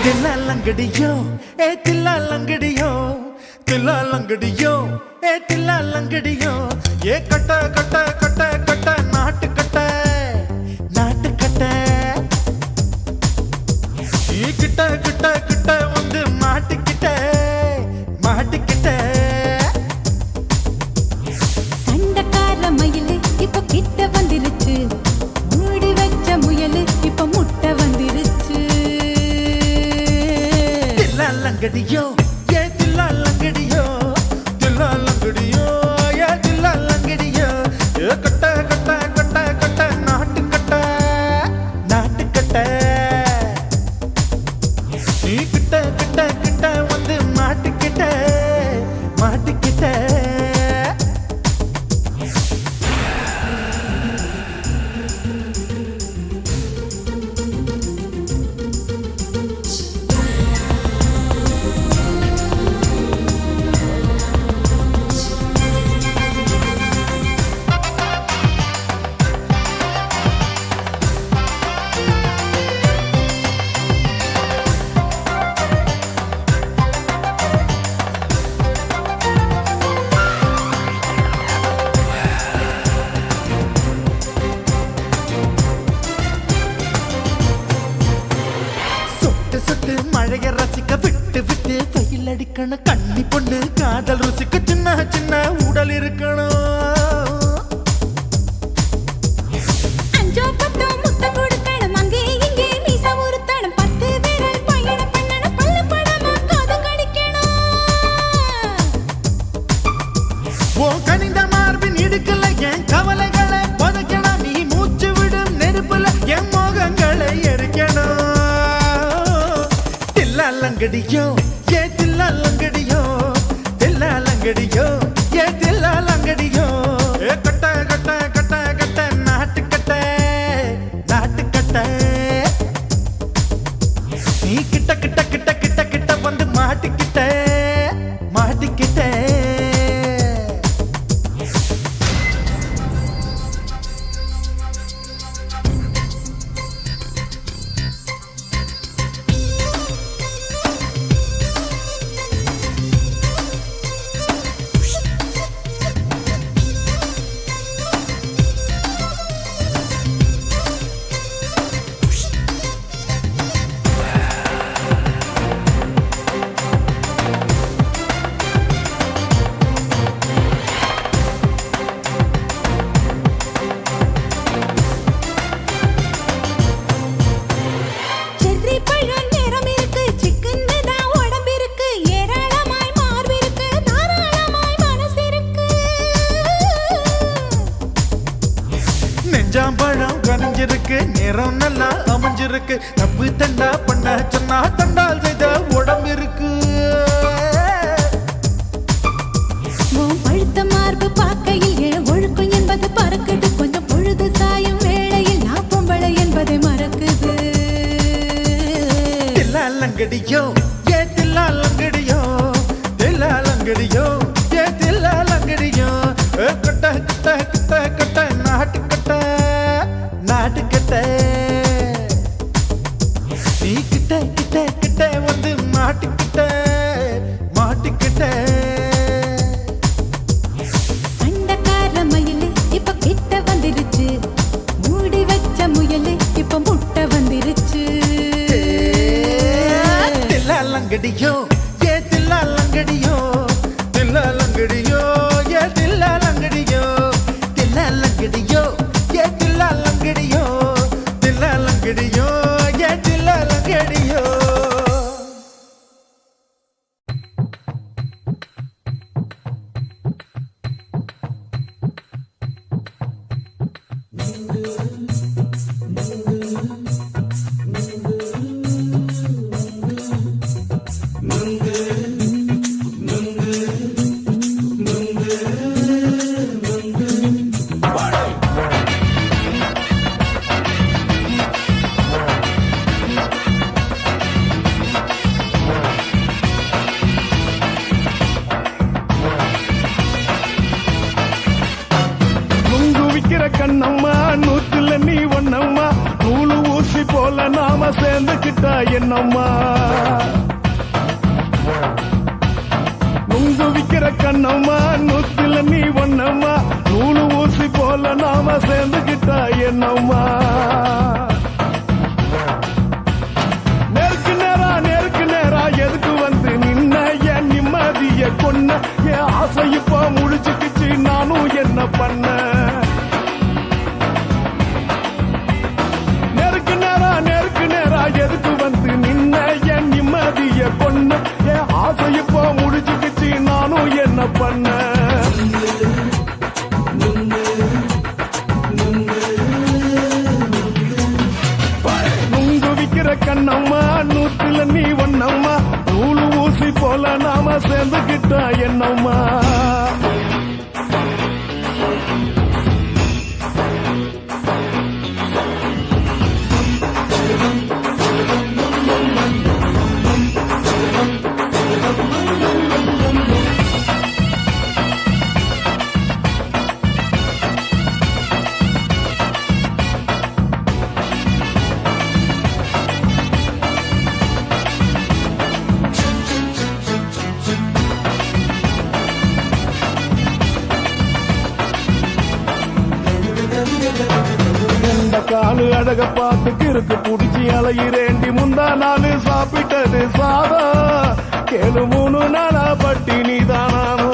தில்லாலங்கடியோ ஏ தில்லாலங்கடியோ தில்லாலங்கடியோ ஏ தில்லாலங்கடியோ ஏ கட்ட கட்ட கட்ட கட்ட நாட்டு கட்ட நாட்டு கட்ட நீ கிட்ட கிட்ட கிட்ட வந்து மாட்டிக்கிட்ட மாட்டிக்கிட்ட சண்டக்கார மயிலு இப்ப கிட்ட வந்துருச்சு மூடி வச்ச முயலு இப்ப முட்டை வந்துருச்சு தில்லாலங்கடியோ ஏ தில்லாலங்கடியோ தில்லாலங்கடியோ ஏ தில்லாலங்கடியோ ஏ கட்ட கட்ட கட்ட கட்ட நாட்டு கட்ட நாட்டு கட்ட நீ கிட்ட கிட்ட கிட்ட வந்து மாட்டிக்கிட்ட மாட்டிக்கிட்ட சுட்டு மழைய ரசிக்க விட்டு விட்டு வெயில் அடிக்கணும் கண்ணி பொண்ணு காதல் ருசிக்க சின்ன சின்ன உடல் இருக்கணும் அஞ்சோ பத்தோ முத்தம் கொடுக்கணும் அங்கே இங்கே மீசா உருத்தணும் 10 விரல் பயணம் பண்ணணும் பல்ல படமா காது கடிக்கணும் ஓ கனிந்த மார்பின் இடுக்கல என் கவலைகளை புதைக்கணும் நீ மூச்சு விடும் நெருப்புல என் மோகங்களை எரிக்கணும் தில்லாலங்கடியோ ஏ தில்லாலங்கடியோ தில்லாலங்கடியோ ஏ தில்லாலங்கடியோ ஏ கட்ட கட்ட கட்ட கட்ட நாட்டு கட்ட நாட்டு கட்ட நீ கிட்ட கிட்ட கிட்ட கிட்ட கிட்ட வந்து மாட்டிக்கிட்ட மாட்டிக்கிட்ட செர்ரி பழம் நிறம் இருக்கு சிக்கன்னு தான் உடம்பு இருக்கு ஏராளமாய் மார்பு இருக்கு தாராளமாய் மனசு இருக்கு நெஞ்சாம்பழம் கனிஞ்சிருக்கு நிறம் நல்லா அமைஞ்சிருக்கு தப்பு தண்டா பண்ண சொன்னா தண்டால் செய்த உடம்பு இருக்கு உன் பழுத்த மார்பு பார்க்கையில் என் ஒழுக்கம் என்பது பறக்குது கொஞ்சம் பொழுது சாயும் வேளையில் நான் பொம்பளை என்பதை மறக்குது தில்லாலங்கடியோ ஏ தில்லாலங்கடியோ தில்லாலங்கடியோ ஏ தில்லாலங்கடியோ ஏ கட்ட கட்ட கட்ட கட்ட நாட்டு கட்ட நாட்டு கட்ட நீ கிட்ட கிட்ட கிட்ட வந்து மாட்டிக்கிட்ட மாட்டிக்கிட்ட சண்டக்கார மயிலு இப்ப கிட்ட வந்துருச்சு மூடி வச்ச முயலு இப்ப முட்டை வந்துருச்சு தில்லாலங்கடியோ ஏ தில்லாலங்கடியோ தில்லாலங்கடியோ ஏ தில்லாலங்கடியோ தில்லாலங்கடியோ ஏ தில்லாலங்கடியோ தில்லாலங்கடியோ ஏ தில்லாலங்கடியோ நாம சேர்ந்துக்கிட்டா என்னம்மா நுங்கு விக்கிற கண்ணம்மா நூத்துல நீ ஒன்னம்மா நூலு ஊசி போல நாம சேர்ந்துக்கிட்டா என்னம்மா நேருக்கு நேரா எதுக்கு வந்து நின்ன என் நிம்மதிய கொன்ன என் ஆசை இப்ப முழிச்சுக்கிச்சு நானும் என்ன பண்ண நேருக்கு நேரா எதுக்கு வந்து நின்ன என் நிம்மதிய கொன்ன என் ஆசை இப்ப முழிச்சுக்கிச்சு நானும் என்ன பண்ண கண்ணம்மா நூத்துல நீ ஒன்னம்மா நூலு ஊசி போல நாம சேர்ந்துக்கிட்டா என்னம்மா காலு அழக பார்த்து கிறுக்கு புடிச்சி அலையிறேண்டி முந்தா நாலு சாப்பிட்டது சாதம் கேளு 3 நாளா பட்டினி தானானோ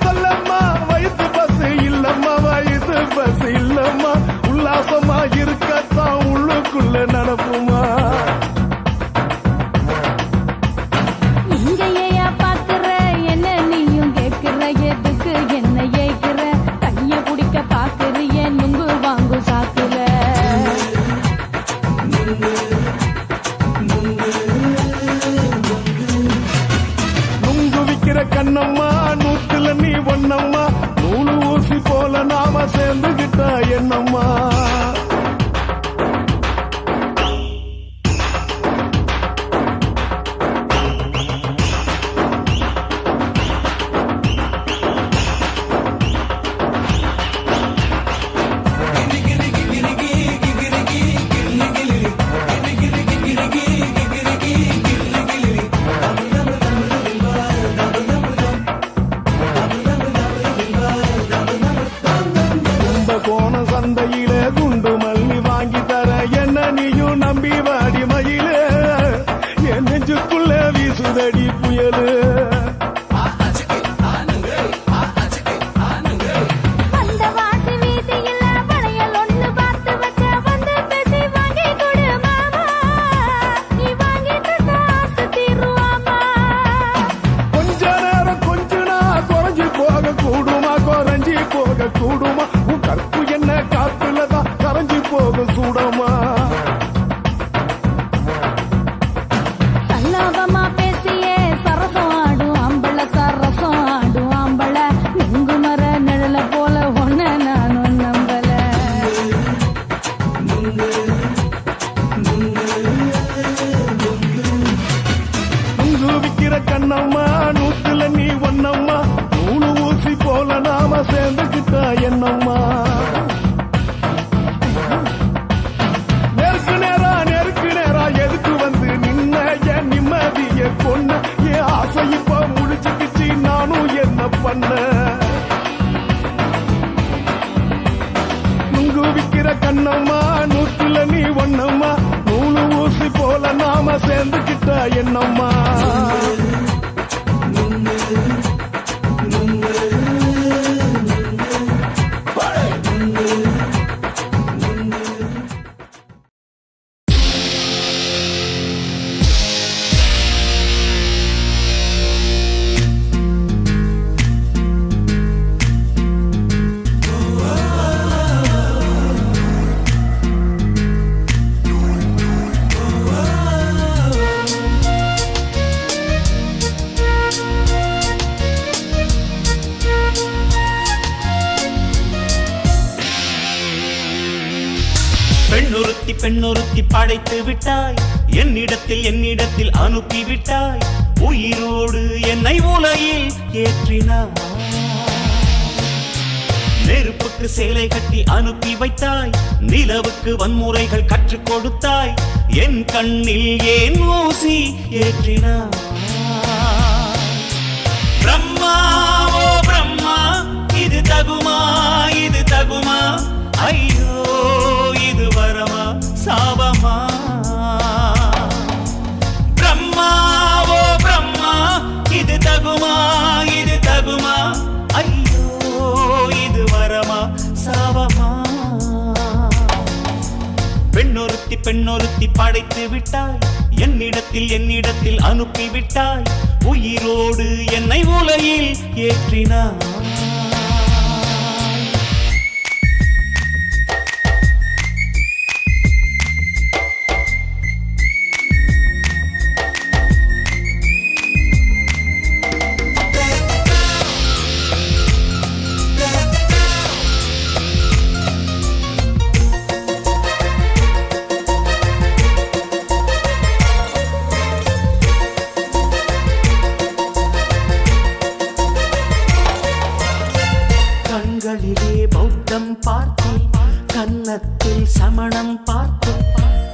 சொல்லம்மா வயிற்று பஸ் இல்லம்மா வயிற்று பஸ் இல்லம்மா உல்லாசமா இருக்கத்தான் உள்ளுக்குள்ள நடப்புமா இங்கேயா பாக்குற என்ன நீயும் கேக்குற எதுக்கு என்ன ஏக்குற கைய பிடிக்க பாக்குறிய நுங்கு வாங்கு சாக்குற நுங்கு விக்கிற கண்ணம்மா நூத்துல நீ ஒன்னம்மா நூலு ஊசி போல நாம சேர்ந்துகிட்டா என்னம்மா சந்தையிலே குண்டு மல்லி வாங்கி தர என்ன நீயும் நம்பி வாடி மயிலே என் நெஞ்சுக்குள்ள வீசுதடி புயலு கொஞ்ச நேரம் கொஞ்ச நான் குறைஞ்சி போக கூடுமா குறைஞ்சி போக கூடுமா கற்பு என்ன காத்துலதான் கரைஞ்சி போக சூடமா சல்லாபமா பேசியே சரசம் ஆடும் ஆம்பள சரசம் ஆடும் ஆம்பள நுங்கு மர நிழல போல ஒன்ன நானும் நம்பல நுங்கு விக்கிற கண்ணம்மா நூத்துல நீ ஒன்னம்மா நூலு ஊசி போல நாம சேர்ந்துக்கிட்டா என்னம்மா நேருக்கு நேரா எதுக்கு வந்து நின்ன என் நிம்மதிய கொன்ன என் ஆசை இப்ப முடிச்சுக்கிச்சு நானும் என்ன பண்ண நுங்கு விக்கிற கண்ணம்மா நூத்துல நீ ஒன்னம்மா நூலு ஊசி போல நாம சேர்ந்துக்கிட்டா என்னம்மா படைத்து விட்டாய் என்னிடத்தில் அனுப்பி விட்டாய் உயிரோடு என்னை உலகில் ஏற்றினாய் நெருப்புக்கு சேலை கட்டி அனுப்பி வைத்தாய் நிலவுக்கு வன்முறைகள் கற்றுக் கொடுத்தாய் என் கண்ணில் ஏன் ஊசி ஏற்றினாய் பிரம்மா ஓ பிரம்மா இது தகுமா ஐயோ இது வரமா சாபமா பிரம்மா ஓ பிரம்மா இது தகுமா ஐயோ இது வரமா சாபமா பெண்ணொருத்தி படைத்து விட்டாய் என்னிடத்தில் அனுப்பி விட்டாய் உயிரோடு என்னை உலகில் ஏற்றினாய் கண்களிலே பௌத்தம் பார்த்தேன் கன்னத்தில் சமணம் பார்த்தேன்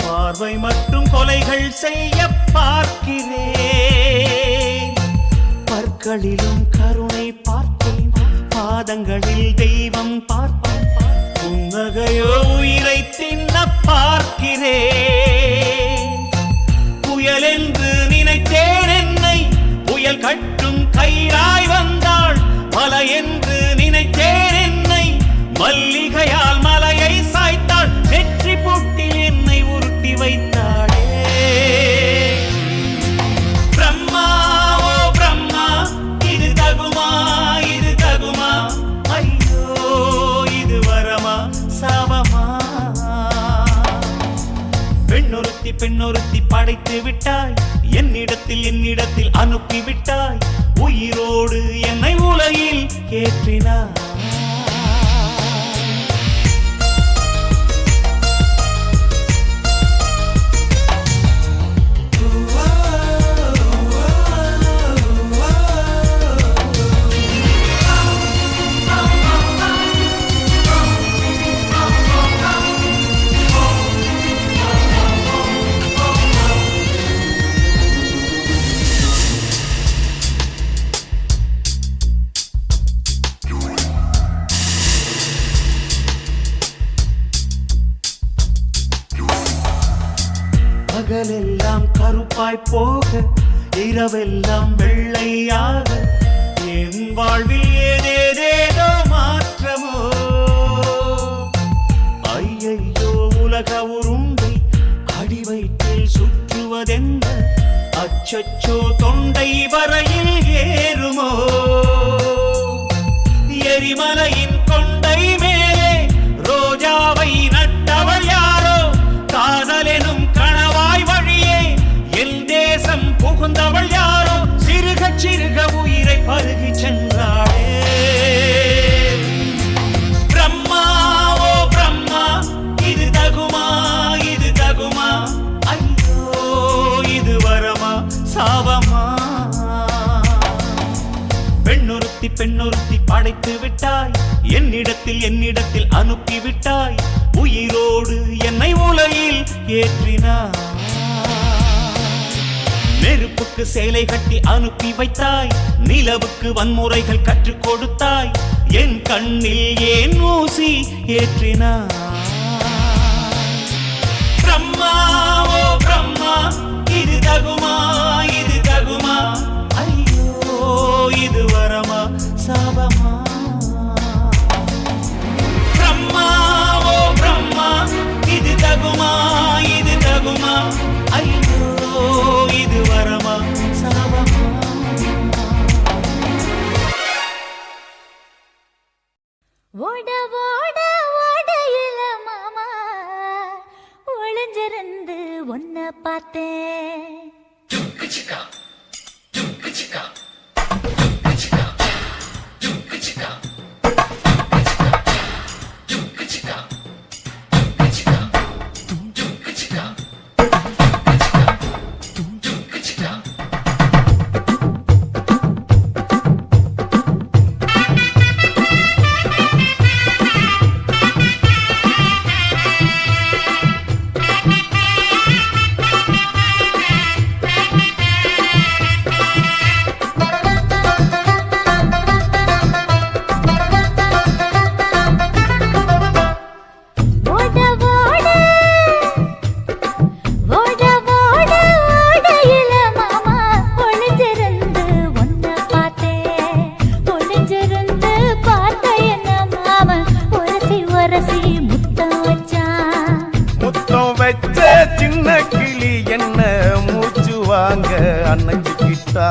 பார்வை மற்றும் கொலைகள் செய்ய பார்க்கிறேன் பற்களிலும் கருணை பார்த்தேன் பாதங்களில் தெய்வம் பார்ப்பேன் புன்னகையோ உயிரை தின்ன பார்க்கிறேன் புயல் என்று நினைத்தேன் என்னை புயல் கட்டும் கயிறாய் வந்தாள் மலை என்று நினைத்தேன் என்னை மல்லிகையால் மலையை சாய்த்தாள் நெற்றி பொட்டில் என்னை உருட்டி வைத்தாளே பிரம்மா ஓ பிரம்மா இது தகுமா ஐயோ இது வரமா சாபமா பெண்ணொருத்தி படைத்து விட்டாய் என்னிடத்தில் அனுப்பி விட்டாய் உயிரோடு என்னை உலகில் ஏற்றினாய் பகலெல்லாம் கருப்பாய் போக இரவெல்லாம் வெள்ளையாக என் வாழ்வில் ஏதேதேதோ மாற்றமோ ஐயையோ உலக உருண்டை அடி வயிற்றில் சுற்றுவதென்ன அச்சச்சோ தொண்டை வரையில் ஏறுமோ எரிமலையின் கொண்டை மேலே ரோஜாவை நட்டவள் யாரோ காதலெனும் புகுந்தவள் யாரோ சிறுக உயிரை பருகி சென்றாளே பிரம்மா ஓ பிரம்மா இது தகுமா ஐயோ இது வரமா சாபமா பெண்ணொருத்தி படைத்து விட்டாய் என்னிடத்தில் அனுப்பி விட்டாய் உயிரோடு என்னை உலகில் ஏற்றினாய் நெருப்புக்கு சேலை கட்டி அனுப்பி வைத்தாய் நிலவுக்கு வன்முறைகள் கற்றுக் கொடுத்தாய் என் கண்ணில் ஏன் ஊசி ஏற்றினாய் பிரம்மா ஓ பிரம்மா இது தகுமா ஐயோ இது வரமா சாபமா பிரம்மா ஓ பிரம்மா இது தகுமா ஐயோ இது வரமா சாபமா ஓட ஓட ஓடையில மாமா ஒளிஞ்சிருந்து ஒன்ன பார்த்தேன் சின்ன கிளி என்ன மூச்சு வாங்க அணைச்சுக்கிட்டா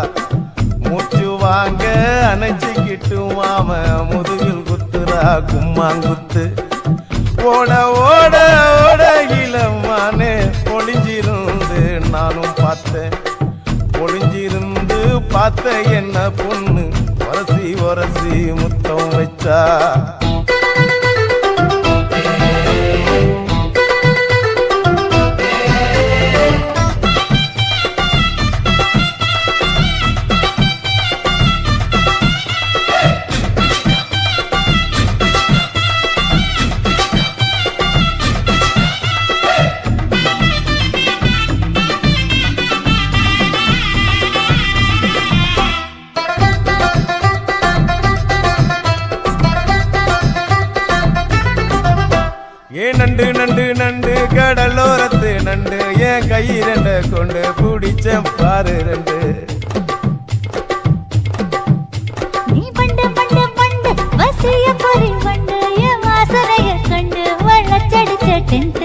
மூச்சு வாங்க அணைச்சுக்கிட்டு மாம முதுகில் குத்துறா கும்மாங்குத்து ஓட ஓட ஓட இளமானே ஒளிஞ்சிருந்து நானும் பார்த்தேன் ஒளிஞ்சிருந்து பார்த்த என்ன பொண்ணு ஒரசி ஒரசி முத்தம் வச்சா நண்டு நண்டு நண்டு கடலோரத்து நண்டு என் கை ரெண்ட கொண்டு பிடிச்ச பாரு ரெண்டு நீ பண்டு பண்டு பண்டு வசிய பொறி பண்டு என் வாசனைய கண்டு வளச்சடிச்ச டென்ட்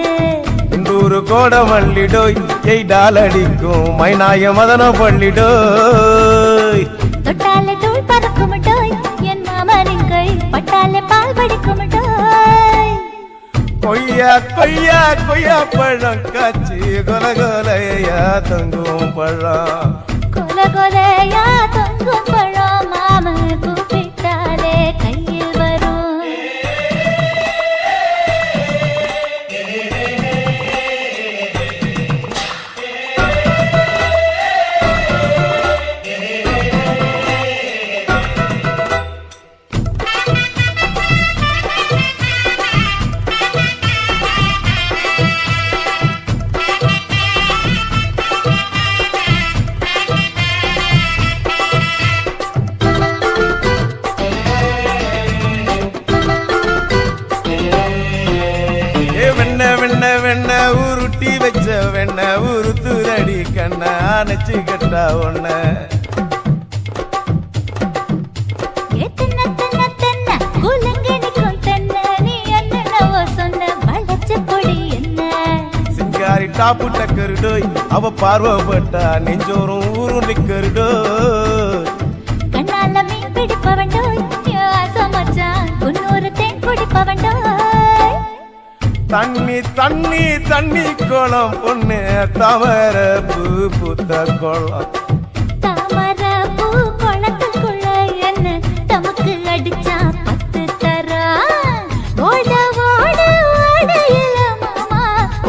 இந்தூரு கோட மல்லிடோய் எய்டால் அடிக்கும் மைனாய மதன பள்ளிடோய் தொட்டாலே தூள் பறக்குமட்டோய் என் மாமனின் கை பட்டாலே பால் படிக்குமட்டோய் கொய்யா கொய்யா கொய்யா பழம் காய்ச்சி கொல கொலையா தங்கும் பழம் கொல கொலையா தொங்கும் பழம் மாம கூப்பிட்டாலே கையில் வரும் வெண்ண உருட்டி வச்ச வெண்ண உருத்துரடி கண்ண அணைச்சு கட்டா ஒன்ன சிங்காரி டாப்பு டக்கருடோய் அவ பார்வப்பட்டா நெஞ்சோறும் ஊரும் நிக்கருடோய் கண்ணால மீன் பிடிப்பவண்டோய் ஆசமச்சான் குன்னூறு தேன் குடிப்பவண்டோய் தண்ணி தண்ணி தண்ணி குளம் பொண்ணு தவற பூ பூத்த குளம் தாமர பூ குளத்துக்குள்ள என்ன தமக்கு அடிச்சா பத்து தரா ஓட ஓட ஓடையில மாமா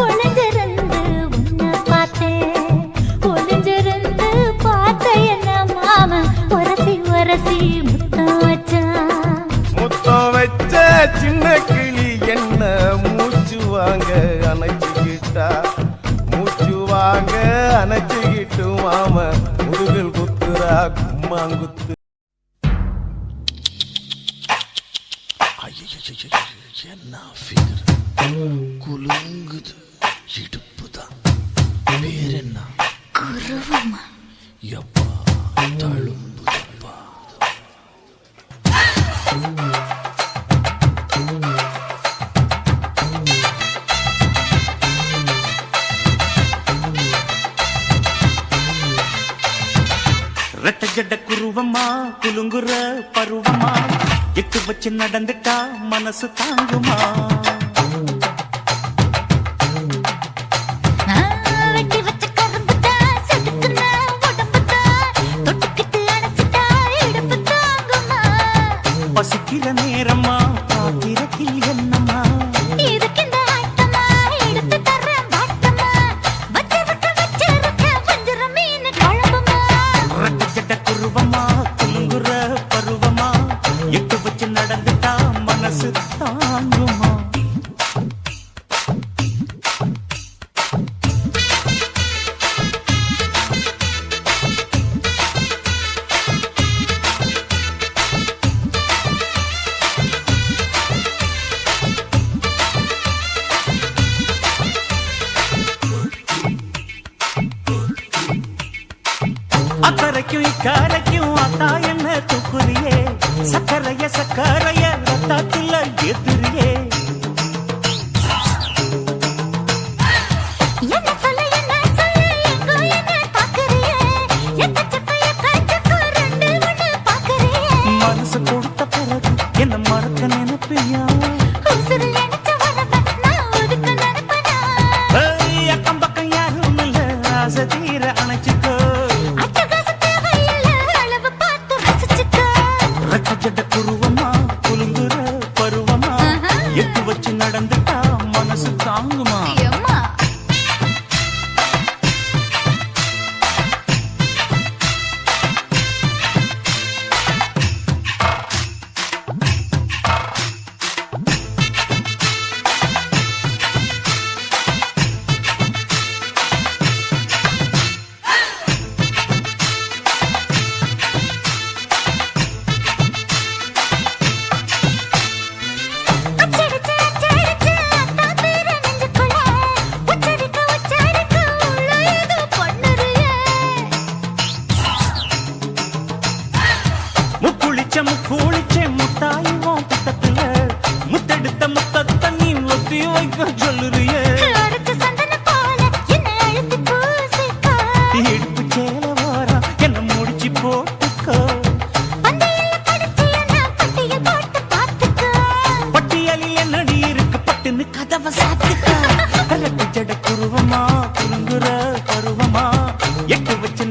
ஒளிஞ்சிருந்து உன்னை பார்த்தேன் ஒளிஞ்சிருந்து பார்த்த என்ன மாமா உரசி உரசி முத்தம் வச்சா முத்தம் வச்ச சின்ன கிளி என்ன மூச்சு வாங்க அணைச்சுக்கிட்டா மூச்சு வாங்க அணைச்சுக்கிட்டு மாம முதுகில் குத்துறா கும்மாங்குத்து என்ன குலுங்குது இடுப்புதான் பேர் என்ன குருவமா எப்பா தழும்புதப்பா ரெட்ட ஜட குருவமா குலுங்குற பருவமா எட்டு வச்சு நடந்துட்டா மனசு தாங்குமா வெட்டி வச்ச கரும்புதா செதுக்குனா உடம்புதா தொட்டுக்கிட்டு அணைச்சிட்டா இடுப்பு தாங்குமா பசிக்கிற நேரமா பாத்திரத்தில் என்னம்மா இதுக்கு இந்த ஆட்டமா எடுத்து தர்றேன் பாட்டமா வச்சிருக்க வஞ்சிர மீன் குழம்புமா ரெட்ட ஜட குருவமா குலுங்குற பருவமா எட்டு வச்சு நடந்துட்டா மனசு தாங்குமா அக்கறைக்கும் இக்கரைக்கும் அத்தா என்ன தூக்குறியே சக்கரைய ரத்தாத்துல ஏத்துறியே என்ன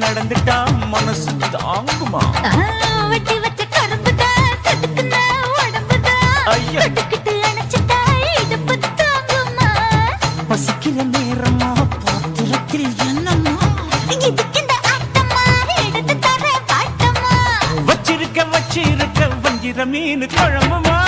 நடந்துட்டா மனசு தாங்குமா? வெட்டி வச்ச கரும்புதான் சதுக்குன உடம்புதான் ஐயா. கட்டுக்கிட்டு அணைச்சிட்டா இடுப்பு தாங்குமா? பசிக்கிற நேரமா பாத்திரத்தில் என்னம்மா? இதுக்கு இந்த ஆட்டமா எடுத்து தர பாட்டமா? வச்சிருக்க வஞ்சிர மீன் குழம்புமா?